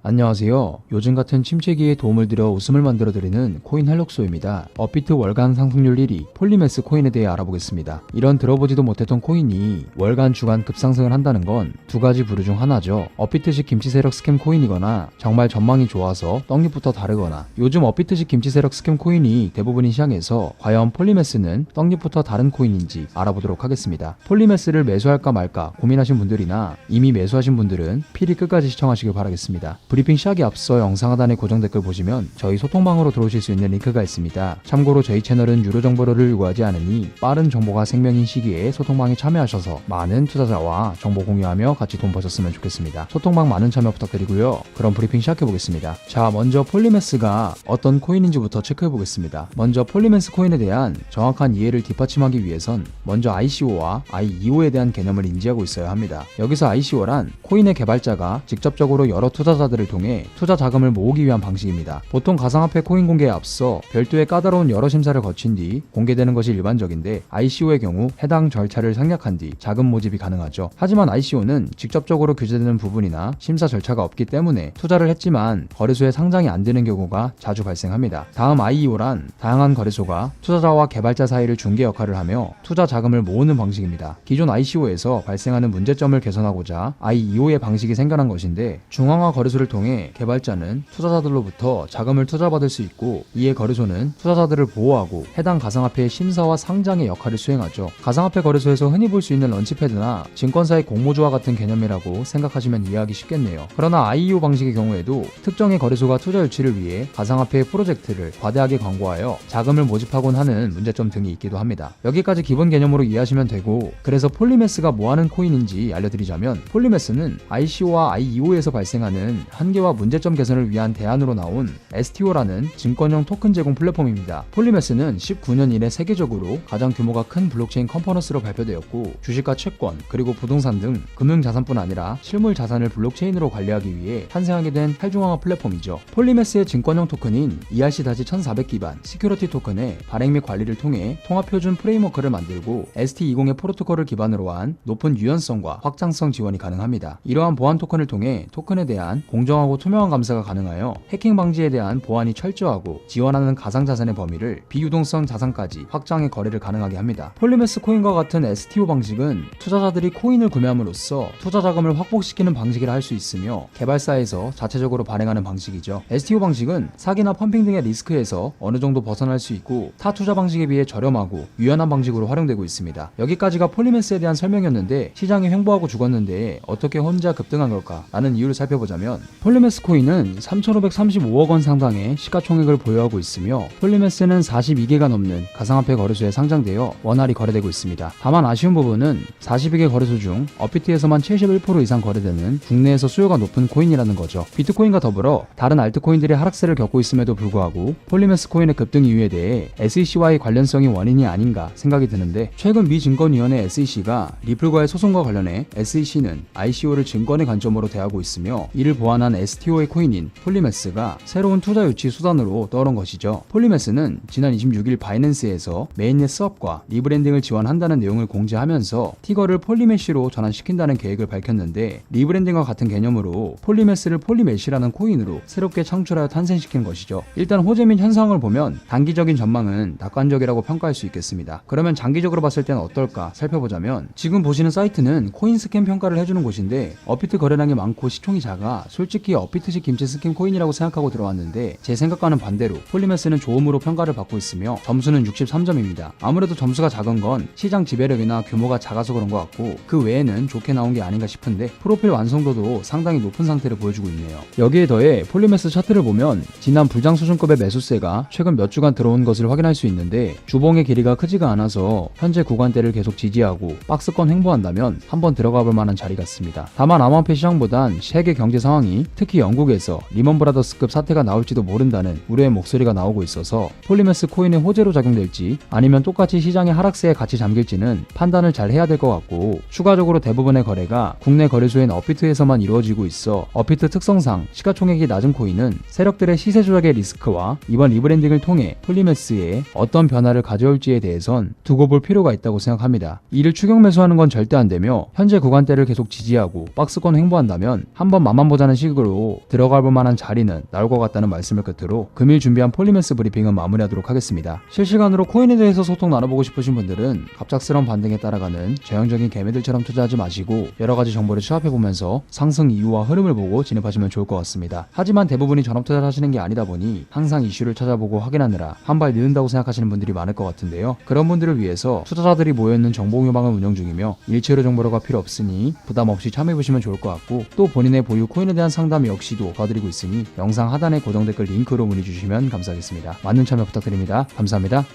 안녕하세요. 요즘 같은 침체기에 도움을 드려 웃음을 만들어드리는 코인 할록소입니다. 업비트 월간 상승률 1위 폴리메스 코인에 대해 알아보겠습니다. 이런 들어보지도 못했던 코인이 월간 주간 급상승을 한다는 건 두 가지 부류 중 하나죠. 업비트식 김치세력 스캠 코인이거나 정말 전망이 좋아서 떡잎부터 다르거나. 요즘 업비트식 김치세력 스캠 코인이 대부분인 시장에서 과연 폴리메스는 떡잎부터 다른 코인인지 알아보도록 하겠습니다. 폴리메스를 매수할까 말까 고민하신 분들이나 이미 매수하신 분들은 필히 끝까지 시청하시길 바라겠습니다. 브리핑 시작에 앞서 영상 하단의 고정 댓글 보시면 저희 소통방으로 들어오실 수 있는 링크가 있습니다. 참고로 저희 채널은 유료 정보를 요구하지 않으니 빠른 정보가 생명인 시기에 소통방에 참여하셔서 많은 투자자와 정보 공유하며 같이 돈 버셨으면 좋겠습니다. 소통방 많은 참여 부탁드리고요. 그럼 브리핑 시작해보겠습니다. 자, 먼저 폴리메스가 어떤 코인인지부터 체크해보겠습니다. 먼저 폴리메스 코인에 대한 정확한 이해를 뒷받침하기 위해선 먼저 ICO와 IEO에 대한 개념을 인지하고 있어야 합니다. 여기서 ICO란 코인의 개발자가 직접적으로 여러 투자자들을 통해 투자 자금을 모으기 위한 방식입니다. 보통 가상화폐 코인 공개에 앞서 별도의 까다로운 여러 심사를 거친 뒤 공개되는 것이 일반적인데 ICO의 경우 해당 절차를 생략한 뒤 자금 모집이 가능하죠. 하지만 ICO는 직접적으로 규제되는 부분이나 심사 절차가 없기 때문에 투자를 했지만 거래소에 상장이 안 되는 경우가 자주 발생합니다. 다음 IEO란 다양한 거래소가 투자자와 개발자 사이를 중개 역할을 하며 투자 자금을 모으는 방식입니다. 기존 ICO에서 발생하는 문제점을 개선하고자 IEO의 방식이 생겨난 것인데 중앙화 거래소를 통해 개발자는 투자자들로부터 자금을 투자받을 수 있고 이에 거래소는 투자자들을 보호하고 해당 가상화폐의 심사와 상장의 역할을 수행하죠. 가상화폐 거래소에서 흔히 볼 수 있는 런치패드나 증권사의 공모주와 같은 개념이라고 생각하시면 이해하기 쉽겠네요. 그러나 IEO 방식의 경우에도 특정의 거래소가 투자 유치를 위해 가상화폐의 프로젝트를 과대하게 광고하여 자금을 모집하곤 하는 문제점 등이 있기도 합니다. 여기까지 기본 개념으로 이해하시면 되고, 그래서 폴리메스가 뭐하는 코인인지 알려드리자면 포리메스는 ICO와 IEO에서 발생하는 한계와 문제점 개선을 위한 대안으로 나온 STO라는 증권형 토큰 제공 플랫폼입니다. 폴리메스는 19년 이래 세계적으로 가장 규모가 큰 블록체인 컨퍼런스로 발표되었고, 주식과 채권 그리고 부동산 등 금융자산뿐 아니라 실물자산을 블록체인으로 관리하기 위해 탄생하게 된 탈중앙화 플랫폼이죠. 폴리메스의 증권형 토큰인 ERC-1400 기반 시큐리티 토큰의 발행 및 관리를 통해 통합표준 프레임워크를 만들고 ST20의 프로토콜을 기반으로 한 높은 유연성과 확장성 지원이 가능합니다. 이러한 보안 토큰을 통해 토큰에 대한 공정하고 투명한 감사가 가능하여 해킹 방지에 대한 보안이 철저하고 지원하는 가상자산의 범위를 비유동성 자산까지 확장해 거래를 가능하게 합니다. 폴리메스 코인과 같은 STO 방식은 투자자들이 코인을 구매함으로써 투자 자금을 확보시키는 방식이라 할 수 있으며 개발사에서 자체적으로 발행하는 방식이죠. STO 방식은 사기나 펌핑 등의 리스크에서 어느 정도 벗어날 수 있고 타 투자 방식에 비해 저렴하고 유연한 방식으로 활용되고 있습니다. 여기까지가 폴리메스에 대한 설명이었는데 시장이 횡보하고 죽었는데 어떻게 혼자 급등한 걸까? 라는 이유를 살펴보자면 폴리메스 코인은 3,535억 원 상당의 시가총액을 보유하고 있으며 폴리메스는 42개가 넘는 가상화폐 거래소에 상장되어 원활히 거래되고 있습니다. 다만 아쉬운 부분은 42개 거래소 중 업비트에서만 71% 이상 거래되는 국내에서 수요가 높은 코인이라는 거죠. 비트코인과 더불어 다른 알트코인들이 하락세를 겪고 있음에도 불구하고 폴리메스 코인의 급등 이유에 대해 SEC와의 관련성이 원인이 아닌가 생각이 드는데, 최근 미 증권위원회 SEC가 리플과의 소송과 관련해 SEC는 ICO를 증권의 관점으로 대하고 있으며 이를 보완한 STO의 코인인 폴리메스가 새로운 투자 유치 수단으로 떠오른 것이죠. 폴리메스는 지난 26일 바이낸스에서 메인넷 수업과 리브랜딩을 지원한다는 내용을 공지하면서 티거를 폴리메시로 전환시킨다는 계획을 밝혔는데, 리브랜딩과 같은 개념으로 폴리메스를 폴리메시라는 코인으로 새롭게 창출하여 탄생시킨 것이죠. 일단 호재 및 현상을 보면 단기적인 전망은 낙관적이라고 평가할 수 있겠습니다. 그러면 장기적으로 봤을 때는 어떨까 살펴보자면, 지금 보시는 사이트는 코인 스캠 평가를 해주는 곳인데 업비트 거래량이 많고 시총이 작아 솔직히 업비트식 김치 스캠 코인이라고 생각하고 들어왔는데, 제 생각과는 반대로 폴리메스는 좋음으로 평가를 받고 있으며 점수는 63점입니다. 아무래도 점수가 작은 건 시장 지배력이나 규모가 작아서 그런 것 같고, 그 외에는 좋게 나온 게 아닌가 싶은데 프로필 완성도도 상당히 높은 상태를 보여주고 있네요. 여기에 더해 폴리메스 차트를 보면 지난 불장 수준급의 매수세가 최근 몇 주간 들어온 것을 확인할 수 있는데, 주봉의 길이가 크지가 않아서 현재 구간대를 계속 지지하고 박스권 횡보한다면 한번 들어가 볼 만한 자리 같습니다. 다만 암호화폐 시장보단 세계 경제 상황이 특히 영국에서 리먼 브라더스급 사태가 나올지도 모른다는 우려의 목소리가 나오고 있어서 폴리메스 코인의 호재로 작용될지 아니면 똑같이 시장의 하락세에 같이 잠길지는 판단을 잘 해야 될 것 같고, 추가적으로 대부분의 거래가 국내 거래소인 업비트에서만 이루어지고 있어 업비트 특성상 시가총액이 낮은 코인은 세력들의 시세 조작의 리스크와 이번 리브랜딩을 통해 폴리메스에 어떤 변화를 가져올지에 대해선 두고 볼 필요가 있다고 생각합니다. 이를 추격 매수하는 건 절대 안 되며 현재 구간대를 계속 지지하고 박스권 횡보한다면 한번 맛만 보자는 식으로 소식으로 들어갈 만한 자리는 나올 것 같다는 말씀을 끝으로 금일 준비한 폴리메스 브리핑은 마무리하도록 하겠습니다. 실시간으로 코인에 대해서 소통 나눠보고 싶으신 분들은 갑작스러운 반등에 따라가는 전형적인 개미들처럼 투자하지 마시고 여러가지 정보를 취합해보면서 상승 이유와 흐름을 보고 진입하시면 좋을 것 같습니다. 하지만 대부분이 전업 투자를 하시는 게 아니다 보니 항상 이슈를 찾아보고 확인하느라 한 발 늦는다고 생각하시는 분들이 많을 것 같은데요. 그런 분들을 위해서 투자자들이 모여있는 정보공유방을 운영 중이며 일체로 정보로가 필요 없으니 부담 없이 참여해보시면 좋을 것 같고, 또 본인의 보유 코인에 대한 상담 역시도 도와드리고 있으니 영상 하단의 고정 댓글 링크로 문의 주시면 감사하겠습니다. 많은 참여 부탁드립니다. 감사합니다.